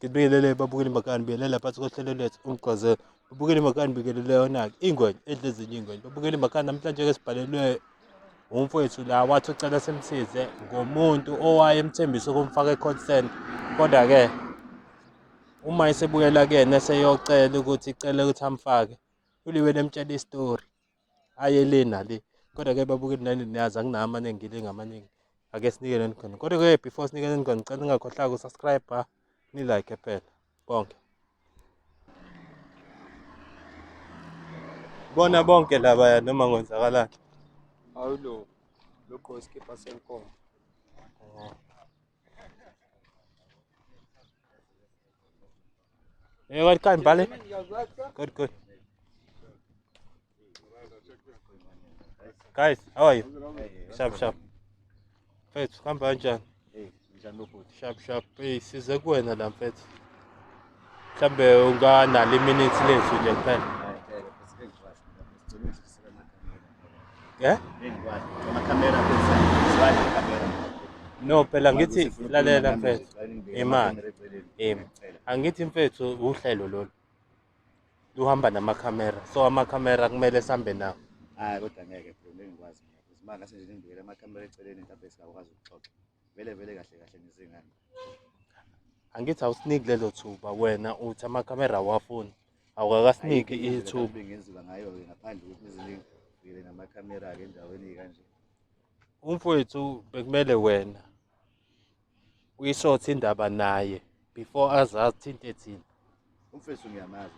Ngibingelele babukeli makani biyelela phansi kohlelo lethu umgqazelo. Babukeli makani bikelele yona-ke ingwenya edle ezinye ingwenya. Babukeli makani namhlanje-ke sibhalelwe umfowethu la wathi ucela simsize ngomuntu owayemthembisa ukumfaka e-consent. Kodwa-ke uma esebuyela kuyena eseyocela ukuthi amfake, uliwe lemtshela isitori aye le nale. Kodwa-ke babukeli nani niyazi anginawo amaningi ngilinga amaningi. Ake sinikeleni khona. Kodwa-ke before sinikeleni khona ngicela ningakhohlwa uku-subscribe ni-like phela bonke. Bona bonke laba noma kwenzakalani. Awulo lokho iskipha senkomo. Hey, what kind, Bale? Good. Guys, how are you? Sharp. Mfethu, kuhamba kanjani? Sharp. Hey, size kuwena la mfethu. Mhlambe unganalo iminute lethu nje kuphela. No, phela ngithi lalela mfethu. Imali. Angithi mfethu uhlelo lolu. Luhamba namakhamera. So amakhamera kumele sambe nawo. Hayi kodwa ngeke bro ngikwazi mina. Isimanga senje ngibekele amakhamera eceleni mhlawumbe sikakwazi ukuxoxa. Vele kahle ngizingane. Angithi awusiniki lelo thuba wena uthi amakhamera awafuni. Awukakasiniki ithuba. Bengenziwa ngayo ngaphandle ukuthi izilingi ngibekele namakhamera ke endaweni kanje. Umfowethu bekumele wena uyishothe indaba naye before azazi thinte thina. Umfethu ngiyamazi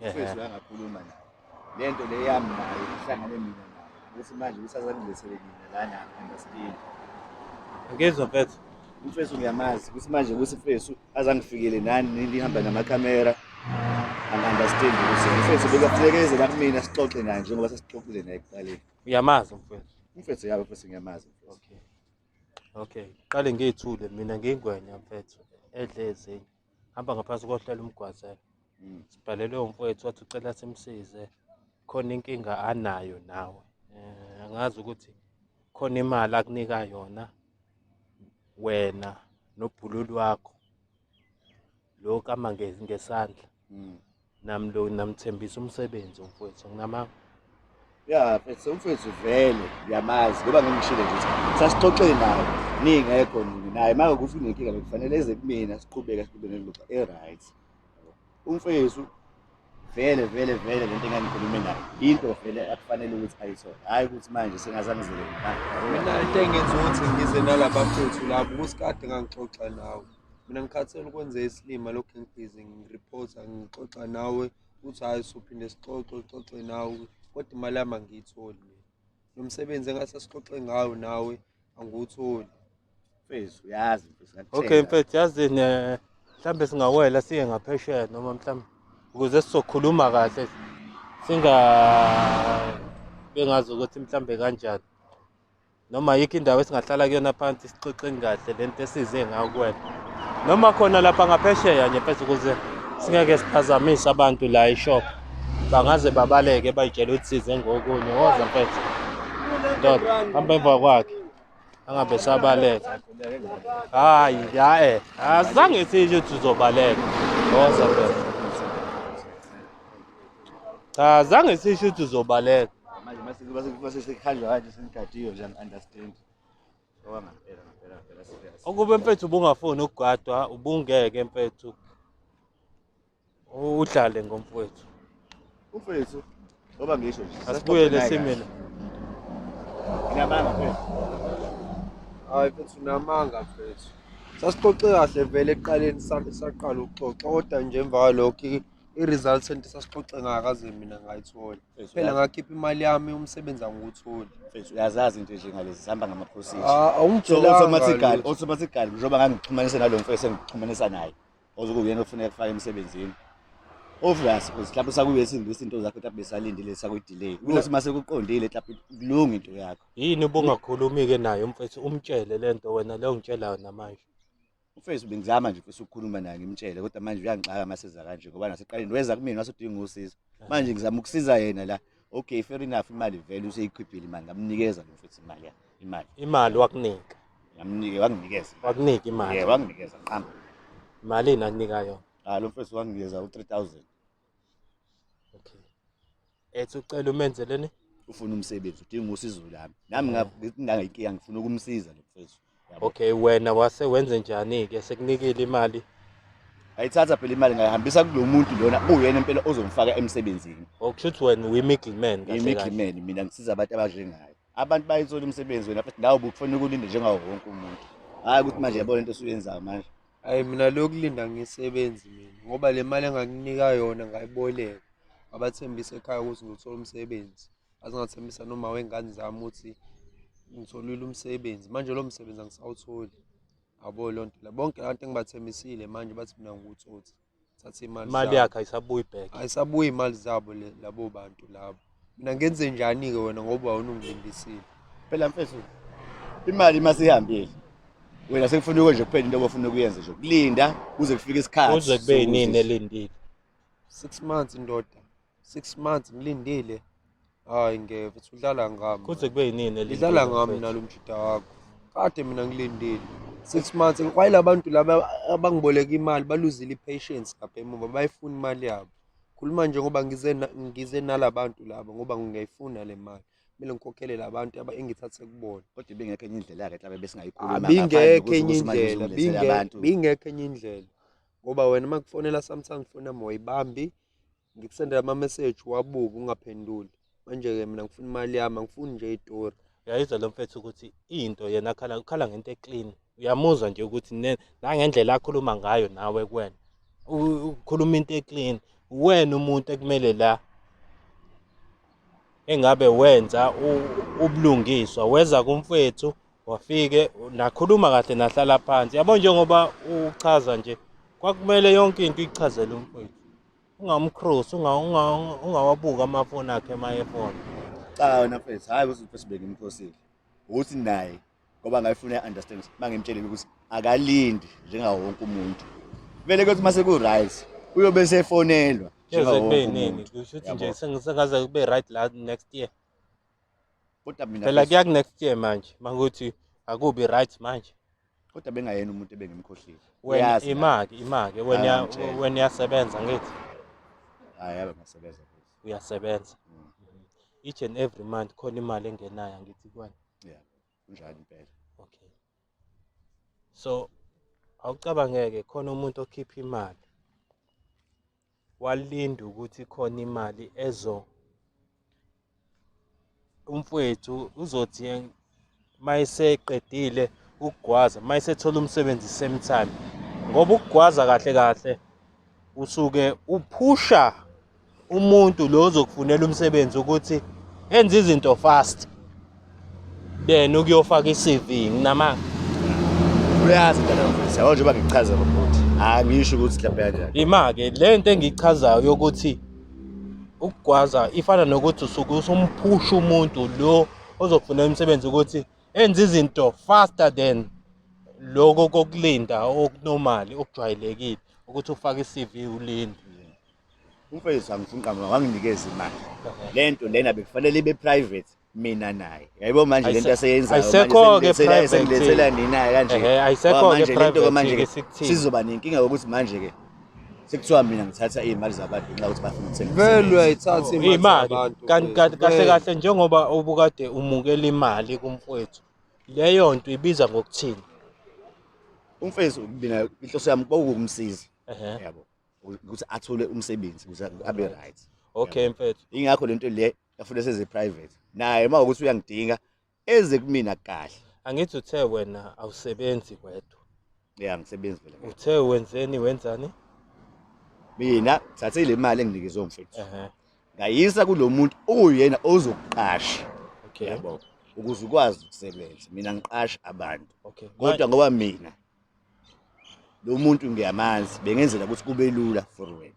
umfethu angakhuluma naye. Lento le yami naye ihlangane mina naye. Bese manje usazangilethele mina lana understand. Ngizwa mfethu. Umfethu ngiyamazi ukuthi manje kusifethu azangifikele nani nihamba namakhamera. Understand ukuthi umfethu bekafikeze la kumina sixoxe naye njengoba sasixoxile naye ekuqaleni. Uyamazi mfethu. Umfethu yabo mfethu ngiyamazi. Okay. Qale ngiyithule mina ngingwenya mfethu edle ezinye. Hamba ngaphansi kohlelo umgwazelo. Sibhalelwe umfowethu wathi ucela simsize. Khona inkinga anayo nawe. Angazi ukuthi khona imali akunika yona wena nobhululu wakho. Lo kama ngesandla. Namthembisa umsebenzi umfowethu nginamanga. Ya mfethu umfethu vele ngiyamazi ngoba ngingishilo nje ukuthi sasixoxe naye ningekho naye manje ukuthi unenkinga bekufanele eze kumina siqhubeke noluxa right. Umfethu vele lento engangikhulume naye into vele akufanele ukuthi ayithole hayi ukuthi manje sengazangizele Mina into engenza ukuthi ngize nalabafethu labo kusikade ngangixoxa nawe. Mina ngikhathele ukwenza isilima lokho ngibhizi ngireporta ngixoxa nawe uthi hayi usuphinde sixoxe nawe kodwa imali yami angiyitholi mina. Nomsebenzi engase sixoxe ngawo nawe angiwutholi. Mfethu uyazi mfethu ngakutshela. Okay mfethu yazi mhlambe singawela siye ngaphesheya noma mhlambe ukuze sizokhuluma kahle bengazi ukuthi mhlambe kanjani. Noma yikho indawo esingahlala kuyona phansi sixoxe kahle lento esize ngayo kuwena. Noma khona lapha ngaphesheya nje mfethu ukuze singeke siphazamise abantu la e-shop. Bangaze babaleke bayitshela ukuthi size ngokunye. Woza mfethu. Ndoda hamba emva kwakhe. Angabe sabaleka. Hayi azange sisho ukuthi uzobaleka. Woza mfethu. Azange sisho ukuthi uzobaleka. Manje mase sekhanjwa kanje sengigadiwe nje understand. Ngoba ngempela serious. Ukube mfethu ubungafuni ukugadwa ubungeke mfethu udlale ngomfowethu. Umfethu ngoba ngisho nje Asibuyele esimeni. Ngiyamanga mfethu. Hayi mfethu unamanga mfethu. Sasixoxe kahle vele eqaleni saqala ukuxoxa kodwa nje emva kwalokho i-results ento sasixoxe ngakaze mina ngayithola. Phela ngakhipha imali yami umsebenzi angiwutholi. Mfethu uyazazi into nje ngalezi sihamba ngama-procedure. Awungitshela automatically njengoba ngangixhumanisa nalo mfethu sengixhumanisa naye. Ozokuyena ofuneka kufaka emsebenzini. Obvious mhlawumbe sakuyethini izinto zakho mhlawumbe besalindile sakudelay. Ukuthi mase kuqondile mhlawumbe kulunga into yakho. Yini ubungakhulumi ke naye mfethu umtshele lento wena le ongitshelayo namanje. Mfethu bengizama nje mfethu ukukhuluma naye ngimtshele kodwa manje uyangixaka maseza kanje ngoba naseqaleni weza kumina wasudinga usizo. Manje ngizama ukusiza yena la. Okay fair enough imali vele useyikhiphile imali ngamnikeza lo mfethu imali. Imali wakunika. Ngamnike wanginikeza. Wakunika imali. Wanginikeza qamba. Malini akunika yona? Lo mfethu wanginikeza u-3,000. Okay. Ethi ucela umenzeleni? Ufuna umsebenzi, udinga usizo lami. Nami ngingayinkinga ngifuna ukumsiza lo mfethu. Yabo. Okay, wena wase wenze njani-ke? Sekunikile imali? Ayithatha phela imali ngayihambisa kulo muntu lona uyena impela ozomfaka emsebenzini. Okusho ukuthi wena uyi-middleman kahle kahle. I-middleman mina ngisiza abantu abanjengayo. Abantu bayithola umsebenzi wena futhi nawe ubufuna ukulinda njengawo wonke umuntu. Hayi ukuthi manje yabona into osuyenzayo manje. Hayi mina lokulinda ngisebenzi mina ngoba le mali engakunika yona ngayiboleka. Abathembisa ekhaya ukuthi ngithola umsebenzi. Azingathembisa noma wengane zami ukuthi ngitholile umsebenzi. Manje lo msebenzi angisawutholi. Yabo lonto la bonke abantu engibathembisile manje bathi mina ngikutsotsi. Thatha imali. Imali yakhe ayisabuyi back. Ayisabuyi imali zabo labo bantu labo. Mina ngenze njani ke wena ngoba awunungilindisile. Phela mfethu imali masihambile. Wena sekufuna ukwenza kuphela into obufuna ukuyenza nje ukulinda kuze kufike isikhathi. Kuze kube yinini elindile. 6 months indoda. 6 months ngilindile. Hayi ngeke futhi udlala ngami. Kuze kube yinini elindile. Idlala ngami nalo mjida wakho. Kade mina ngilindile. 6 months kwayila abantu laba abangiboleka imali baluzile ipatience lapha emuva bayifuna imali yabo. Khuluma nje ngoba ngize nalabantu laba ngoba ngiyayifuna le mali. Kumele ngikhokhele labantu engithathe kubona. Kodwa bengekho enye indlela yakhe mhlawumbe besingayikhuluma Bingekho enye indlela, bingekho enye indlela. Ngoba wena makufonela sometimes phone nami wayibambi ngikusendela ama message wabuka ungaphenduli. Manje ke mina ngifuna imali yami, ngifuni nje itori. Uyayizwa lo mfethu ukuthi into yena akhala ngento eclean. Uyamuzwa nje ukuthi nangendlela akhuluma ngayo nawe kuwena. Ukhuluma into eclean. Wena umuntu ekumele la engabe wenza ubulungiswa weza kumfethu wafike nakhuluma kahle nahlala phansi. Yabo njengoba uchaza nje kwakumele yonke into ichazele umfethu. Ungamcross ungawabuka amafoni akhe ema-iPhone. Cha wena mfethu hayi ukuthi mfethu beke imphosile. Ukuthi naye ngoba ngayifuna i-understand mangimtshelile ukuthi akalindi njengawo wonke umuntu. Vele kuthi mase ku right uyobe sefonelwa njengawo wonke umuntu. Kusho ukuthi nje sengaze kube right la next year. Kodwa mina phela kuya next year manje mangukuthi akubi right manje. Kodwa bengayena umuntu ebengimkhohlile. Wena imake wena yasebenza ngithi. Hayi yabe ngasebenza futhi. Uyasebenza. Each and every month khona imali engenayo ngithi kwani. Yeah. Kunjani impela. Okay. So awucabangeke khona umuntu okhipha imali. Walinda ukuthi khona imali umfowethu uzothi mayiseqedile ukugwaza mayisethola umsebenzi same time. Ngoba ukugwaza kahle usuke uphusha umuntu lo ozokufunela umsebenzi ukuthi enze izinto fast. Then ukuyofaka i-CV nginama uyazi ndaba mfethu yabo njengoba ngichaza ukuthi angisho ukuthi mhlawumbe kanjani. Imake lento engichazayo yokuthi ukugwaza ifana nokuthi usuke usumphusha umuntu lo ozokufunela umsebenzi ukuthi enze izinto faster than lokho kokulinda okunormal okujwayelekile ukuthi ufake i-CV ulinde. Umfethu angifuni qhamuka wanginikeza imali. Lento lena bekufanele ibe private mina naye. Yayibo manje lento aseyenzayo manje ayisekho-ke private sengilethela ninaye kanje. Ayisekho-ke private manje sizoba nenkinga ukuthi manje ke sekuthiwa mina ngithatha izimali zabantu ngenxa ukuthi bafuna ukuthenga. Vele uyayithatha imali zabantu. Kahle njengoba ubukade umukela imali kumfowethu. Leyo nto ibiza ngokuthini? Umfethu mina inhloso yami kwakukumsiza. Yabo. Ukuthi athole umsebenzi ukuze abe right. Okay mfethu. Ingakho lento le yafuna seze private. Naye mawukuthi uyangidinga eze kumina kahle. Angithi uthe wena awusebenzi kwedwa. Yeah ngisebenzi vele. Uthe wenzani? Mina thathe le mali enginikezwe umfethu. Ngayisa kulo muntu oyena ozokuqasha. Okay. Yabo. Ukuze ukwazi ukusebenza. Mina ngiqasha abantu. Okay. Kodwa ngoba mina lo muntu ngiyamazi bengenzela ukuthi kube lula for wena.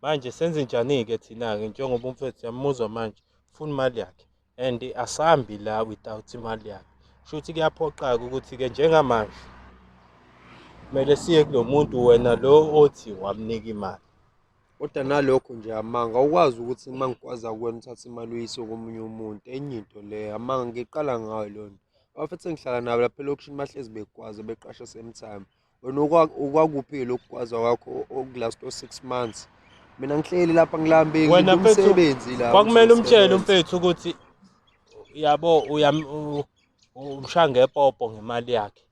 Manje senze njani-ke thina-ke njengoba umfethu yamuzwa manje ufuna imali yakhe and asambi la without imali yakhe. Shuthi kuyaphoqa-ke ukuthi-ke njengamanje kumele siye kulo muntu wena lo othi wamnika imali. Kodwa nalokho nje amanga ukwazi ukuthi mangikwaza kuwena uthatha imali uyise komunye umuntu enye into le amanga ngiqala ngayo lona. Abafethu ngihlala nabo lapha elokishini bahlezi bekwazi beqasha same time. wena okwakuphi lokukwazi kwakho okulast 6 months. Mina ngihleli lapha ngilambeki Wena mfethu umsebenzi la kwakumele umtshele umfethu ukuthi yabo umshaya ngepopo ngemali yakhe.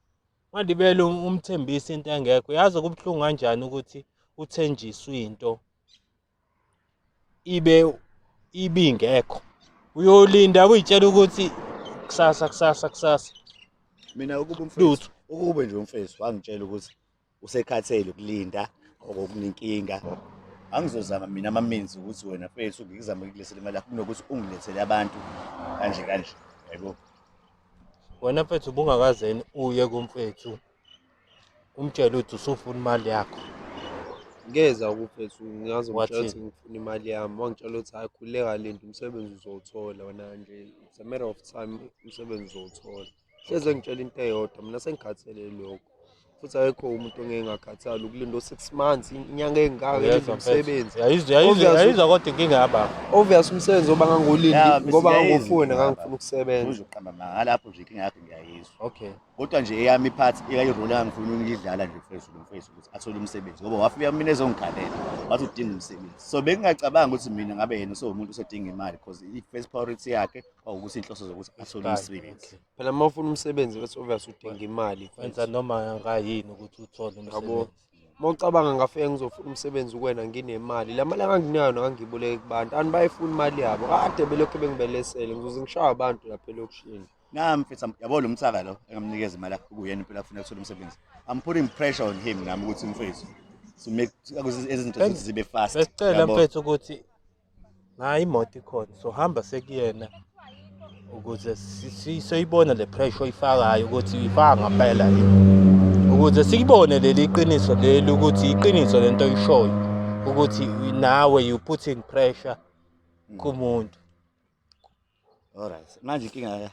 Manje bele umthembisa into engekho. Yazi kubuhlungu kanjani ukuthi uthenjiswe into ibe ingekho. Uyolinda uyitshela ukuthi kusasa. Mina ukuba umfethu Lutho. ukube nje umfethu wangitshela ukuthi usekhathele ukulinda okuninkinga. Angizozama mina ama-means ukuthi wena mfethu ngizame ukulethela imali yakho kunokuthi ungilethele abantu kanje yabo. Wena mfethu ubungakazeni uye kumfethu umtshela ukuthi usufuna imali yakho. ngeza kuphethu ngiyazi umtshela Wathini? ukuthi ngifuna imali yami. Wangitshela ukuthi hayi khuleka linda umsebenzi uzowuthola wena nje. It's a matter of time umsebenzi uzowuthola. Hleze ngitshela into eyodwa mina sengikhathele lokho. Futhi ayikho umuntu ongeke ngakhathali ukulinda 6 months inyanga engaka elinda umsebenzi. Yayizwa kodwa inkinga yaba. Obvious umsebenzi oba ngangolindi ngoba ngangofuna ngangifuna ukusebenza. Uzoqamba ngalapho nje inkinga yakho ngiyayizwa. Okay. Kodwa nje eyami iphathi irole engangifuna ukuyidlala nje mfethu ukuthi athole umsebenzi ngoba wafika mina ezongikhalela wathi udinga umsebenzi. So bengingacabanga ukuthi mina ngabe yena umuntu usedinga imali because i-first priority yakhe kwawukuthi inhloso zokuthi athole umsebenzi. Phela uma ufuna umsebenzi bese obvious udinga imali. Wenza noma ngayini ukuthi uthole umsebenzi. Uma ucabanga ngafike ngizofuna umsebenzi kuwena nginemali la mali anganginayo ngangiboleke kubantu ani bayifuna imali yabo kade belokhu bengibelesele ngizoze ngishaya abantu lapha elokishini. Nami mfethu yabo lo mthaka lo engamnikeza imali yakhe kuyena impela afuna ukuthola umsebenzi. I'm putting pressure on him nami ukuthi mfethu to make izinto ukuthi zibe fast. Besicela mfethu ukuthi nayi imoto ikhona so hamba sekuyena ukuze siyibone le pressure oyifakayo ukuthi uyifaka ngempela yini. Ukuze sikubone leli qiniso leli ukuthi iqiniso lento oyishoyo ukuthi nawe you putting pressure kumuntu. Alright. Manje inkinga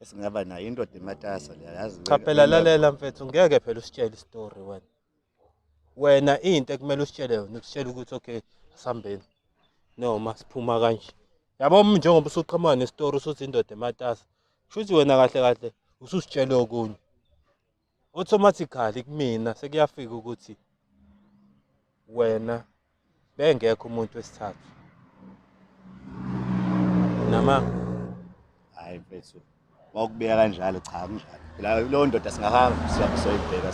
esingaba nayo indoda ematasa le yazi. Cha phela lalela mfethu ngeke phela usitshele istory wena. Wena into ekumele usitshele yona usitshele ukuthi okay asihambeni noma siphuma kanje. Yabo njengoba usuqhamuka nestory usuthi indoda ematasa. Kushuthi wena kahle ususitshele okunye. Automatically kumina sekuyafika ukuthi wena bengekho umuntu wesithathu. Nama Hayi mfethu. Mawukubeka kanjalo cha kunjalo. Phela lo ndoda singahamba sizoyibheka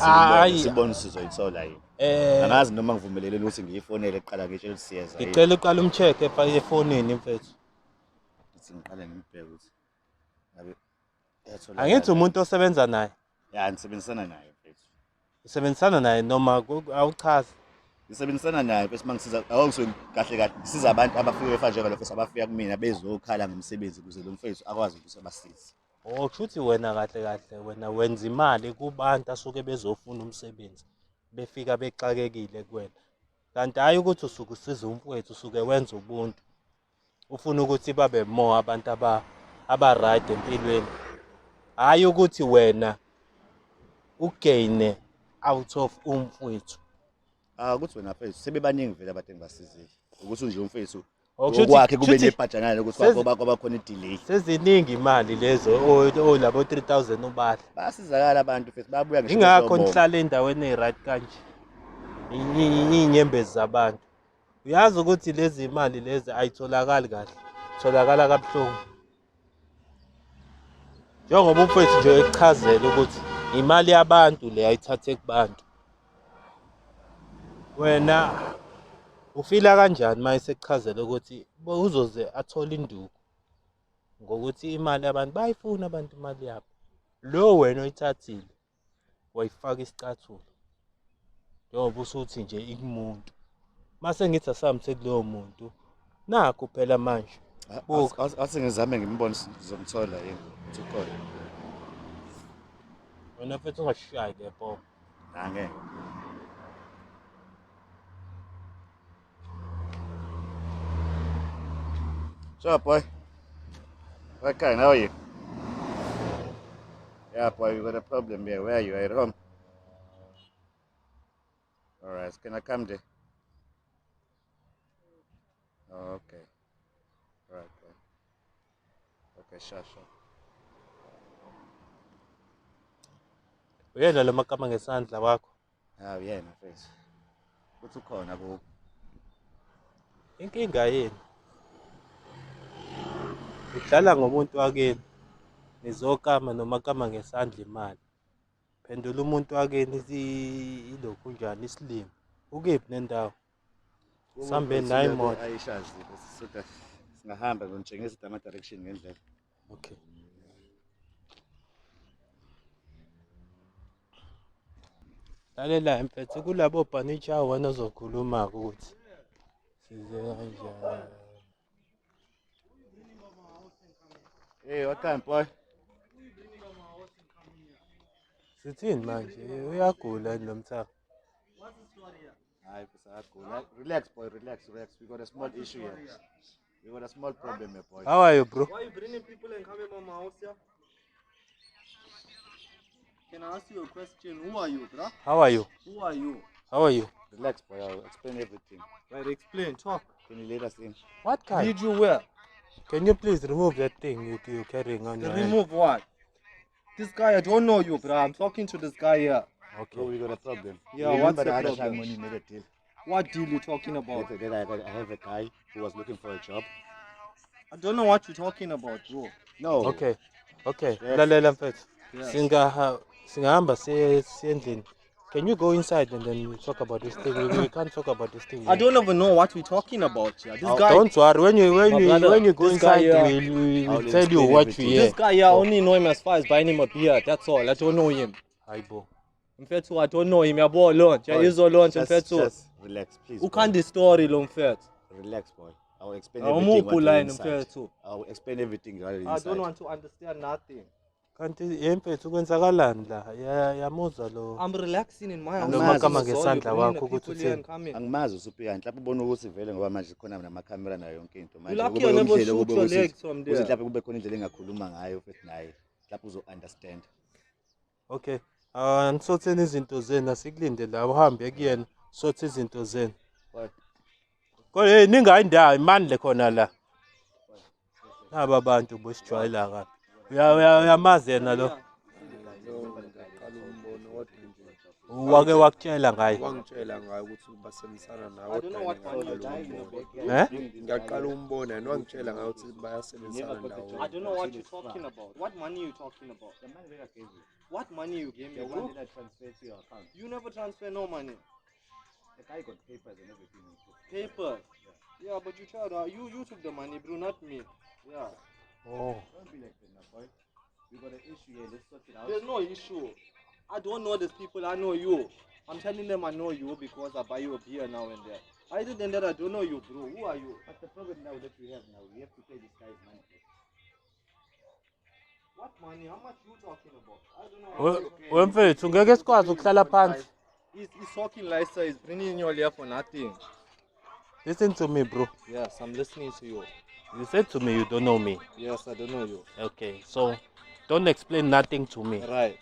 sibone sizoyithola yini. Angazi noma ngivumelele ukuthi ngiyifonele eqala ngitshela ukuthi siyeza yini. ngicela uqala umcheck efonini mfethu. Ngithi ngiqale ngibheke ukuthi ngabe yathola. Angithi umuntu osebenza naye. Ya nisebenzisana naye mfethu. Usebenzisana naye noma awuchazi. Ngisebenzisana naye bese mangisiza awusuke kahle ngisiza abantu abafika efanje ngalokho sabafika kumina bezokhala ngomsebenzi ukuze lo mfethu akwazi ukuthi abasize. Oh kushuthi wena kahle wena wenza imali kubantu asuke bezofuna umsebenzi befika bexakekile kuwena. Kanti hayi ukuthi usuke usiza umfowethu usuke wenza ubuntu. Ufuna ukuthi babe more abantu aba right empilweni. Hayi ukuthi wena ugaine out of umfowethu. Ukuthi wena mfethu sebebaningi vele abantu engibasizile. Ukuthi nje umfethu Okushuthi okwakhe kube nebhajanana ukuthi kwaba khona idelay. Seziningi imali lezo labo 3000 ubahla. Bayasizakala abantu mfethu bayabuya ngisho. Ingakho nihlala endaweni eziright kanje. Inyembezi zabantu. Uyazi ukuthi lezi imali lezi ayitholakali kahle. Tholakala kabuhlungu. Njengoba umfethu nje echazela ukuthi imali yabantu le ayithathe kubantu. Wena ufila kanjani mase ekuchazela ukuthi uzoze athola induku ngokuthi imali yabantu bayifuna abantu imali yabo. Lo wena oyithathile wayifaka isicathulo. Njengoba usuthi nje ikumuntu. Mase ngithi asamthe kulowo muntu nakho phela manje. Ase ngizame ngimbone sizomthola yini ukuthi ukhona. Wena mfethu ungashayi ke pho. Angeke. Sure, boy. Okay, how are you? Yeah, boy, we got a problem here. Where are you? At home? All right, can I come there? Oh, okay. All right, boy. Okay, sure. Uyena lo makama ngesandla wakho. Hawu yena mfethu. Kuthi ukhona bo. Inkinga yini? Udlala ngomuntu wakini. Nizokama nomakama ngesandla imali. Phendula umuntu wakini ilokhu njani isilimo. Ukephi nendawo? Sambe naye imoto. Ayishazi sisuka singahamba ngitshengisa ama direction ngendlela. Okay. Lalela mfethu kulabo bhanitsha wena ozokhuluma ukuthi size kanjani. Hey, what time boy? Sithini manje? Uyagula yini lo mthamo? Hayi kusagula. Relax boy, relax. We got a small issue here. We got a small problem here boy. How are you, bro? Why are you bringing people and coming from my house here? Can I ask you a question? Who are you, bruh? How are you? Who are you? How are you? Relax boy, I'll explain everything. Right, explain, talk. Can you let us in? What kind? Lead you where? Can you please remove that thing you're carrying on To your hand? remove what? This guy, I don't know you, bruh. I'm talking to this guy here. Okay. Bro, we got a problem. Yeah, You what's remember the other problem? time when you made a deal? What deal you talking about? Then I have a guy who was looking for a job. I don't know what you're talking about, bro. No. Okay. Okay. Yes. Lalela mfethu. Yes. Singahamba siye endlini. Can you go inside and then we talk about this thing? We can't talk about this thing. I don't even know what we're talking about here. This Oh, guy, don't worry. When brother, you go this guy inside, here- we'll I'll tell you explain what everything. we hear. this guy here, I only know him as far as buying him a beer. That's all. I don't know him. Aibo. Mfethu, I don't know him. Yabo launch. Yeah, he's a launch. Mfethu. Just relax, please. Who boy. can't the story, lo mfethu? Relax, boy. I'll explain I'm everything. more What line, inside. mfethu. I'll explain everything. While you're I inside. don't want to understand nothing. Kanti mfethu kwenzakalani la? Yamuzwa lo. I'm relaxing in my house. Lo I'm makama so ngesandla you're bringing the wakho ukuthi people here uthini? and coming. Angimazi usuphi mhlawumbe ubona ukuthi vele ngoba manje khona namakhamera nayo yonke into You lucky I never shoot your legs from there. mhlawumbe kube khona indlela engakhuluma ngayo futhi naye mhlawumbe uzo understand. Okay. Nisotheni izinto zenu asikulinde la uhambe kuyena. Sothe izinto zenu. Boy, Kodwa ningayi ndawo imani le khona la. Aba bantu bosijwayela kabi. Uyamazi yena lo. Ngaqala umbona kodwa nje Wake wakutshela ngaye. wangitshela ngayo ukuthi basebenzisana nawe. I don't know what kodwa money you're ngiyaqala talking umbona. about. Ngiyaqala umbona yena wangitshela ngayo ukuthi bayasebenzisana I nawe. don't know what you're talking about. What money you talking about? the money that I gave you, What money you gave me, the bro? one that I transferred to your account, You never transfer no money. the guy got papers and everything. Paper. Yeah, but you tried. You took the money, bro, not me. Yeah. Oh. Don't be like that now, boy. We got an issue here. Let's sort it out. There's no issue. I don't know these people. I know you. I'm telling them I know you because I buy you a beer now and there. Other than that, I don't know you, bro. Who are you? But the problem now that we have to pay this guy's money. What money? How much you talking about? I don't know. Wemfethu ngeke sikwazi ukuhlala phansi. He's talking like sir. He's bringing in your ear for nothing. Listen to me, bro. Yes, I'm listening to you. You said to me you don't know me. Yes, I don't know you. Okay, so don't explain nothing to me. Right.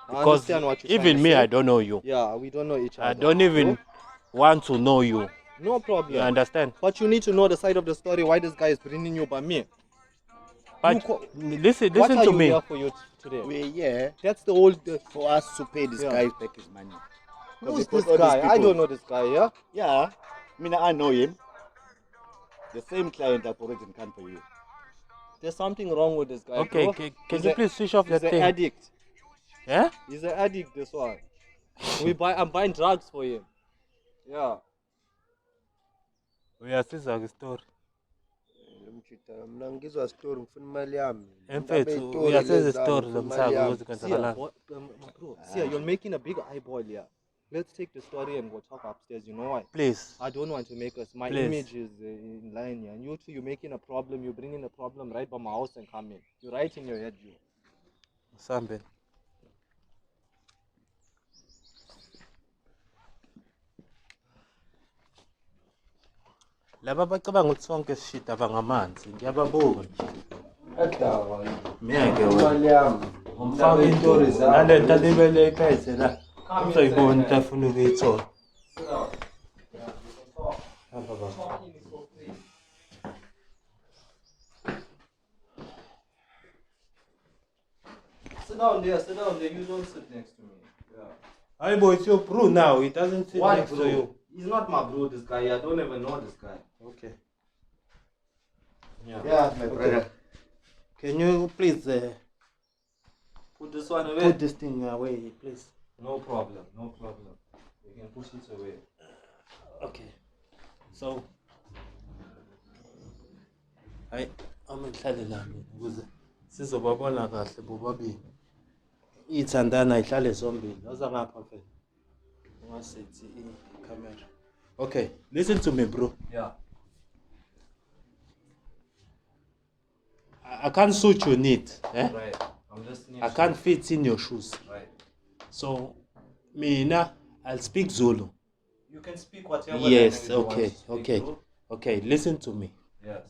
I Because understand what you're even trying to me, say. I don't know you. Yeah, we don't know each other. I don't even want to know you. No problem. You understand? But you need to know the side of the story why this guy is bringing you by me. But listen What are to you me. here for you today? We're here That's the old. for us to pay this Yeah. guy back his money. Who's Because this all these guy? I people- don't know this guy. Yeah. Yeah, I know him. The same client that already come for you. There's something wrong with this guy. Okay, bro. can He's you a- please switch off He's that an thing? addict. Yeah? He's an addict. This one. I'm buying drugs for him. Yeah. Uyasiza ngestory. Mchita mina ngizwa story ngifuna imali yami. Mfethu Indaba uyasenza lezi istory zami, lo ngifuna imali mthako yami. ukuthi See, kwenzakalani. bro, see, you're making a big eyeball here. Let's take the story and go talk upstairs. You know why? Please. I don't want to make us. My Please. image is in line here. And you two, you're making a problem. You're bringing a problem right by my house and come in. You're right in your head, you. Sambe. Laba bacabanga ukuthi sonke sishida bangamanzi. Ngiyababuka nje. Edaba Miyake wena. imali yami. Ngomfaka Story into zami. nale nto alibele iphethe la. Uzoyibona into afuna ukuyithola. Hamba baba. Sit down there. You don't sit next to me. Yeah. Hi boy, it's your bro now. He doesn't sit Why, next bro? to you. He's not my bro, this guy. I don't even know this guy. Okay. Yeah, my brother. Can you please Put this one away. put this thing away, please? No problem. You can push it away. Okay. So, hayi amhlale la mina ukuze sizobabona kahle bobabili. Ithandana ihlale zombili. Oza ngapha mfethu. Ungasithi i-camera. Okay, listen to me bro. Yeah. I can't suit your needs, Right. I'm listening. I can't fit in your shoes. Right. So, mina, I'll speak Zulu. You can speak whatever. Yes, language you want okay, to speak, okay. bro. Okay, listen to me. Yes.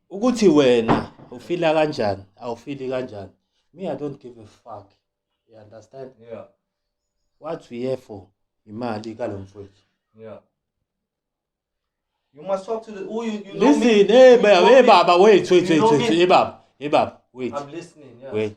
Ukuthi wena ufila kanjani, awufili kanjani. Me, I don't give a fuck. You understand? Yeah. What we here for? Imali kalomfowethu. Yeah. You must talk to the. Oh, you know Listen, me. hey, You know me. Baba, wait, You know me. hey, Baba, wait, I'm listening. Yes. wait.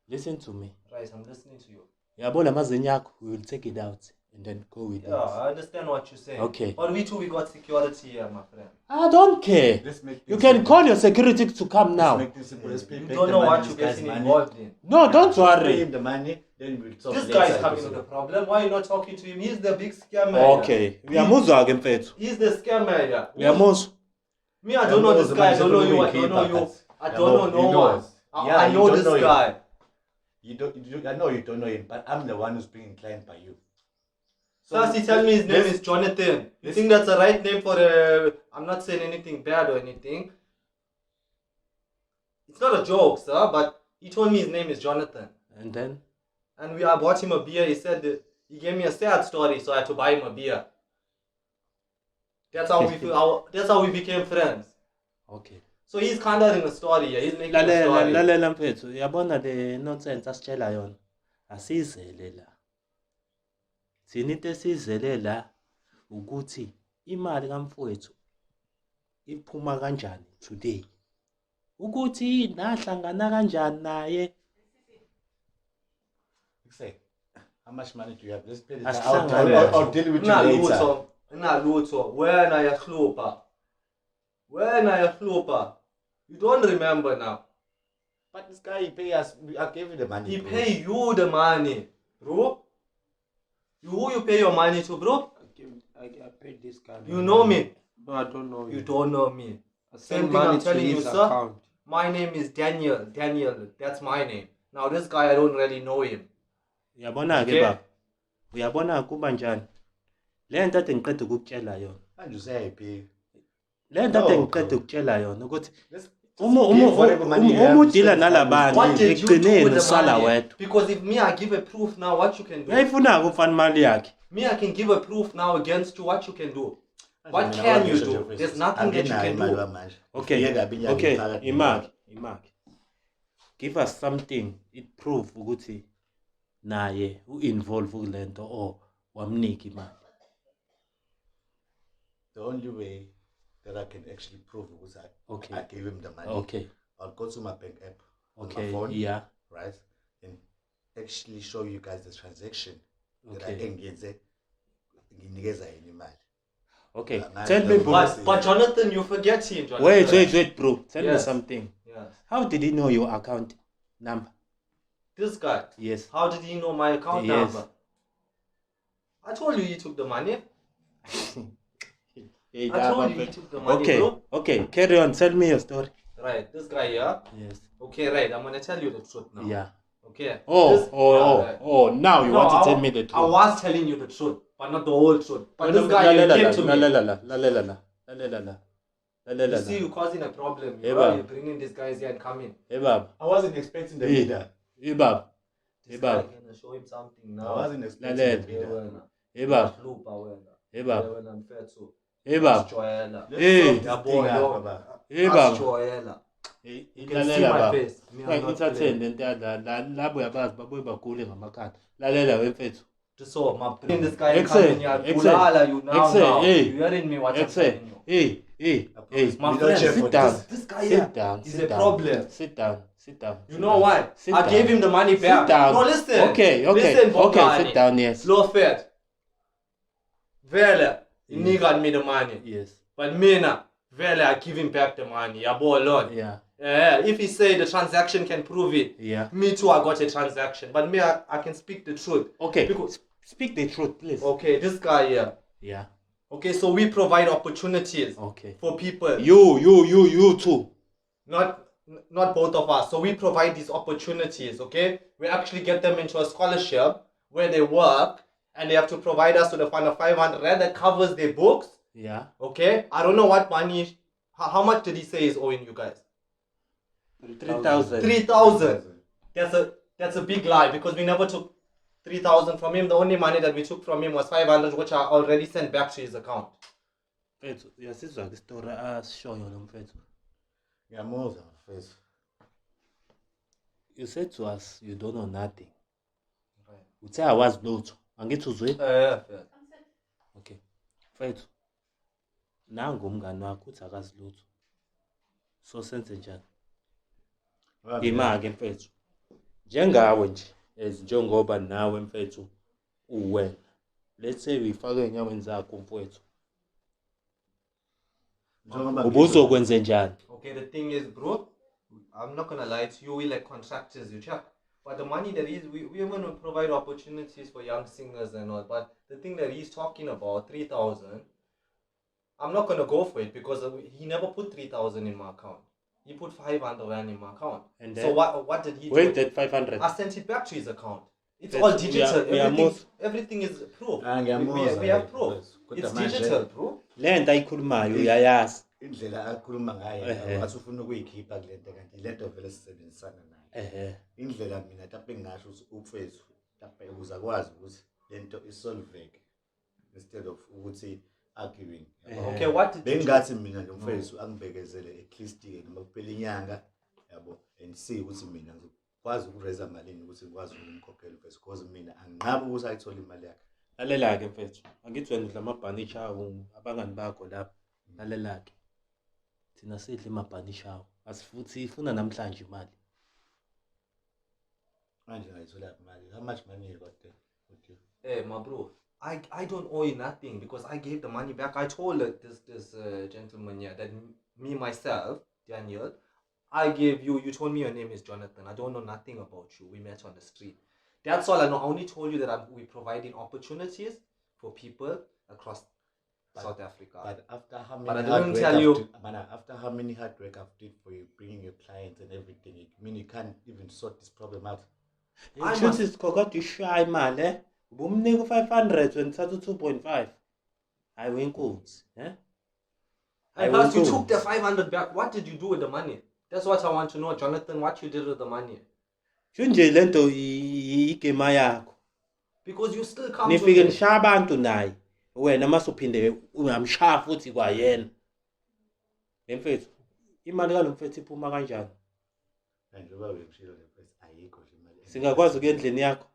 Listen to me. Right. I'm listening to you. Yabona amazinyo akho, we will take it out and then go with Yeah, it. I understand what you're saying. Okay. But we got security here, my friend. I don't care. Let's make You things can simple. call your security to come Let's now. make things simple. Let's pay You back don't the know money, what this you're guy's getting money. involved in. No, don't Pay worry. him the money, then we'll talk This later guy is coming episode. with a problem. Why are you not talking to him? He's the big scammer. Okay. Uyamuzwa ke mfethu. He's the scammer here. Uyamuzwa. Me, I don't know this guy. I don't know you. I don't know you. I don't know no one. I know this guy. I know you don't know him, but I'm the one who's being inclined by you. First, he tell me his name is Jonathan. You think that's the right name for a... I'm not saying anything bad or anything. It's not a joke, sir, but he told me his name is Jonathan. And then? And I bought him a beer. He said that he gave me a sad story, so I had to buy him a beer. That's how we became friends. Okay. So he's kind of in a story here. He's making a story. Lalela mfethu. Uyabona le nonsense asitshela yona. Asizele la. Thina into esizele la ukuthi imali kamfowethu iphuma kanjani today. Ukuthi nahlangana kanjani naye. Say, how much money do you have? Let's pay this. Asihlangane. I'll deal with you later. Nalutho. Wena yakhlupa. You don't remember now. But this guy, he pay us. I gave you the money. He bro. pay you the money, bro. Who you pay your money to, bro? I paid this guy. You know me. No, I don't know You don't know me. I Same send thing I'm money to telling you, his sir. account. My name is Daniel. That's my name. Now this guy, I don't really know him. Uyabona ke baba. Uyabona kuba njani? Le nto ade ngiqeda ukukutshela yona. Manje usayayipay. Le nto No, ade ngiqeda ukutshela yona ukuthi Let's uma udila nalabantu What did you do ekugcineni with the usala money? wedwa. Because if me, I give a proof now, what you can do. Uyayifuna ukufana imali yakhe. Me, I can give a proof now against you, what you can do. What can you do? There's nothing that you can do. Okay, Imaki. Give us something it prove ukuthi naye u-involve kulento or wamnika imali. The only way that I can actually prove it was Okay. I gave him the money. Okay. I'll go to my bank app on Okay, my phone, yeah. right, and actually show you guys the transaction that I Okay. engage. Nginikeza yena imali. Okay. Yeah, Tell me, nice. bro. But Jonathan, you forget him, Jonathan. Wait, bro. Tell me Yes. something. Yes. How did he know your account number? This guy. Yes. How did he know my account Yes. number? I told you he took the money. Hey, I told you he took the money, bro. Okay. Carry on. Tell me your story. Right, this guy here. Yes. Okay, right. I'm gonna tell you the truth now. Yeah. Okay. Right. Now you want to tell me the truth. I was telling you the truth, but not the whole truth. But this guy here came to me. You see, you're causing a problem. Hey, You're Bab. bringing these guys here and coming. Hey, Bab. I wasn't expecting the Hey. bidder. Hey, Bab. This Hey, guy Bab. gonna show him something I now. wasn't expecting Lalela. the bidder. Hey, Bab. Hey, Bab. Hey, Bab. Let's Hey. solve this Yeah, thing boy, out, yo. Baba. Hey, Bab. You can see my face. Me, I'm not Ithatheni playing. lento yala labo yabazi babuye bagule ngamakhanda. Lalela wemfethu. So, my bring this guy Excel, coming here. Excel, Kulala you now. Excel, hey. You hearing me? What I'm Excel. telling you? Hey. My We don't friend, check for Sit down. This guy here Sit down. is a problem. Sit down. Sit down. You know what? Sit I down. gave him the money back. Sit down. No, listen. Okay. Listen, Okay, Bongani. sit down, yes. Slow fed. Vele, he Yes. got me the money. Yes. But Mina, Vele, I give him back the money. Yabo alone. Yeah. If he say the transaction can prove it, Yeah. me too, I got a transaction. But me, I can speak the truth. Okay. Because- Speak the truth, please. Okay, this guy here. Yeah. Okay, so we provide opportunities Okay. for people. You too. Not both of us. So we provide these opportunities, okay? We actually get them into a scholarship where they work and they have to provide us with a fund of 500 rand that covers their books, Yeah. okay? I don't know what money, how much did he say is owing you guys? 3,000. 3,000. That's a big lie because we never took 3,000 from him. The only money that we took from him was 500, which I already sent back to his account. Mfethu, uyasizwa ke story asishoyo lo mfethu. Ngiyamuzwa mfethu. You said to us you don't know nothing. Uthe awazi lutho. Angithi uzwe? Yeah. Okay. Mfethu. Nangu umngani wakho uthi akazi lutho. So senze njani? Ima-ke mfethu. Njengawe nje, njengoba nawe mfethu uwena. Let's say uyifake enyaweni zakho mfethu. Ubuzokwenze njani? Okay, the thing is, bro, I'm not gonna lie to you, we like contractors, you check. But the money that we want to provide opportunities for young singers and all. But the thing that he's talking about, 3,000, I'm not gonna go for it because he never put 3,000 in my account. He put 500 rand in my account. And So then, what did he where do? did 500? I sent it back to his account. It's That's- all digital. we are Everything is proof. Ah, ngiyamuzwa, We have proof. Kodwa It's manje- digital, bro. Le nto ayikhulumayo uyayazi. Indlela akhuluma ngayo wathi ufuna ukuyikhipha kule nto kanti lento vele sisebenzisana nayo. Indlela mina tape ngingasho ukuthi umfethu tape ukuze akwazi ukuthi lento isolveke instead of ukuthi arguing. Okay, what did you do? Bengathi mina nomfethu angibekezele at least ke noma kuphela inyanga yabo and see ukuthi mina ngikwazi ukuraise malini ukuthi ngikwazi ukumkhokhela umfethu because mina anginqaba ukuthi ayithola imali yakhe. Lalela-ke mfethu. Angithi wena udla amabhanishi awo abangani bakho lapha. Lalela-ke. Thina sidla amabhanishi awo. Asifuthi ifuna namhlanje imali. Manje ngayithola imali. How much money you got there with you? Hey, my bro, I don't owe you nothing because I gave the money back. I told this gentleman here that me myself, Daniel, I gave you. You told me your name is Jonathan. I don't know nothing about you. We met on the street. That's all I know. I only told you that we're providing opportunities for people across South Africa. But after how many But I hard didn't work tell I've you. did- man, after how many hard work I've did for you, bringing your clients and everything, I mean you can't even sort this problem out. I Shuthi must- sikhokodwa ishaya imali, eh? Ubumnika u500 wena uthatha u2.5. Hayi wenkunzi, eh? And plus, you took the 500 back. What did you do with the money? That's what I want to know, Jonathan. What you did with the money? Nje lento igema yakho. Because you still come to Nifike me. nishaya abantu naye. Wena masuphinde ungamshaya futhi kwayena. Lemfethu, imali kalomfethu iphuma kanjani? And njengoba bengishilo le place ayikho nje imali. Singakwazi ukuya endlini yakho.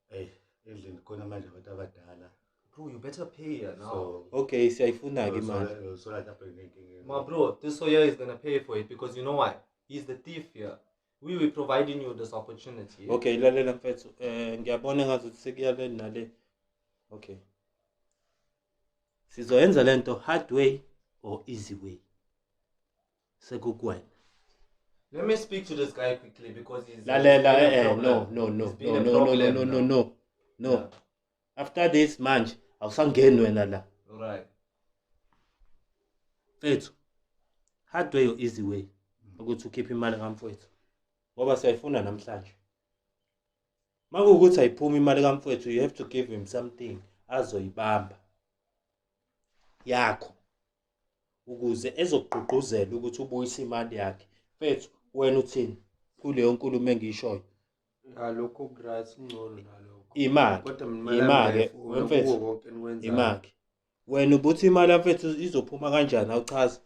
Hey, endlini khona manje abantu abadala. Bro, you better pay her now. So Okay, siyayifuna ke imali. so that happen again. My bro, this Soya is gonna pay for it because you know why? He's the thief here. We will providing you this opportunity. Okay, lalela mfethu. Ngiyabona ngazuthi sekuyale nale. Okay. Sizoyenza lento hard way or easy way. Sekukwena. Let me speak to this guy quickly because he's Lalela he's been a no problem. no He's been a problem now. no. Yeah. After this manje awusangeni wena la. Right. Mfethu. Hard way or easy way. Ukuthi ukhiphe imali kamfowethu. Ngoba siyayifuna namhlanje. Makuwukuthi ayiphuma imali kamfowethu, you have to give him something azoyibamba yakho ukuze ezogqugquzela ukuthi ubuyise imali yakhe. Mfethu, wena uthini kuleyo nkulumo engiyishoyo? Lokho right ngcono nalokho. Imali. Kodwa mina Imali mfethu. konke enikwenzayo. Imali. Wena ubuthi imali yamfethu izophuma kanjani awuchaza?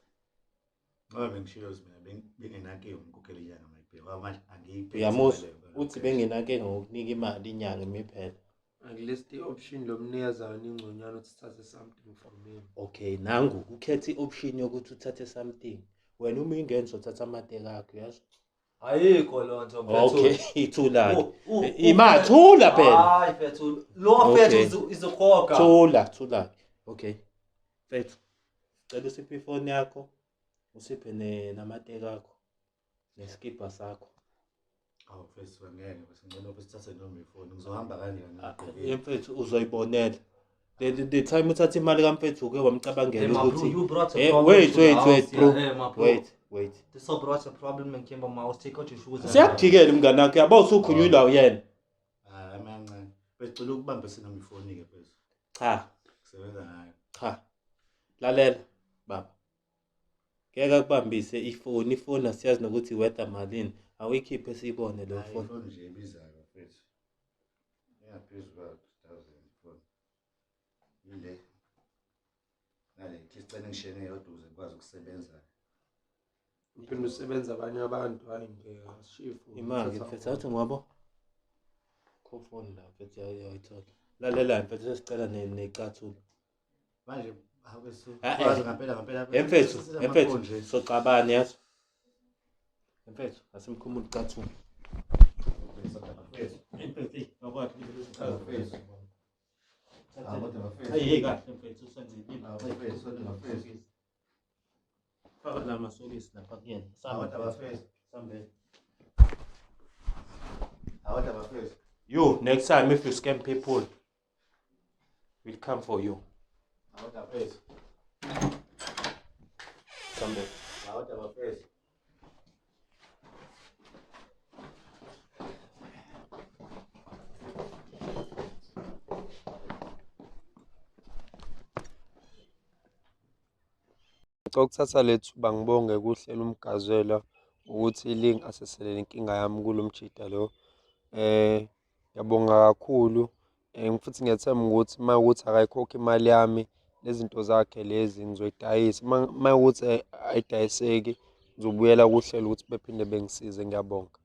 Ngoba bengishilo mina bengenake umkhokhela inyanga mayibheka manje angiyiphethe. Uyamuzwa uthi bengenake ngokunika imali inyanga imiphela. Angilist i-option lomnikazayo ningconyana ukuthi sithathe something from him. Okay, nangu ukhetha i-option yokuthi uthathe something. wena uma ingene uzothatha amateka akho yazi. ayikho loo nto mfethu. Okay, ithula-ke. Ima Thula phela. hayi mfethu, lo mfethu izokhokha. Thula-ke. Okay. Mfethu, cela usiphe ifoni yakho, usiphe namateka akho, neskipa sakho. Awu mfethu angeke ngicela sithathe noma ifoni ngizohamba kanjani Mfethu uzoyibonela. The time uthatha imali kaMfethu uke wamcabangela Hey, my bro, ukuthi you brought a Eh, problem wait, to the wait, house. wait, bro. Hey, my bro. Wait. This all brought a problem and came by my house. Take out your shoes. Siyakujikela mngani wakho yabo usukhunyulwa uyena. hayi mancane becela ukubambisana noma ifoni ke mfethu Cha. kusebenza ngayo Cha. Lalela baba. Ngeke kubambise ifoni asiyazi nokuthi wetha malini. Awuyikhiphe siyibone lo hayi phone. ifoni nje ibizayo mfethu ingaphezu kwa 2000 ifoni yile ngale kisicela ngishene yodwa ukuze ngikwazi ukusebenza uphinde usebenza abanye abantu hayi ngeke ashifu Imali mfethu athi ngwabo. Phone la mfethu yayithola. Lalela mfethu sesicela necathulo. manje awubesu Ah, kwazi ngempela Mfethu soxabana yazi. Mfethu asimkhumula icathulo. Hey kahle mfethu usenzile. Faka la masokisi lapha kuyena. Sambe. You next time if you scam people we'll come for you. Sambe. Ngicela ukuthatha le thuba ngibonge kuhlela umgazela ukuthi lingaseselele inkinga yami kulo mjida lo. Ngiyabonga kakhulu futhi ngiyathemba ukuthi uma ukuthi akayikhokhi imali yami nezinto zakhe lezi ngizoyidayisa. Uma ukuthi ayidayiseki ngizobuyela kuhlelo ukuthi bephinde bengisize. Ngiyabonga.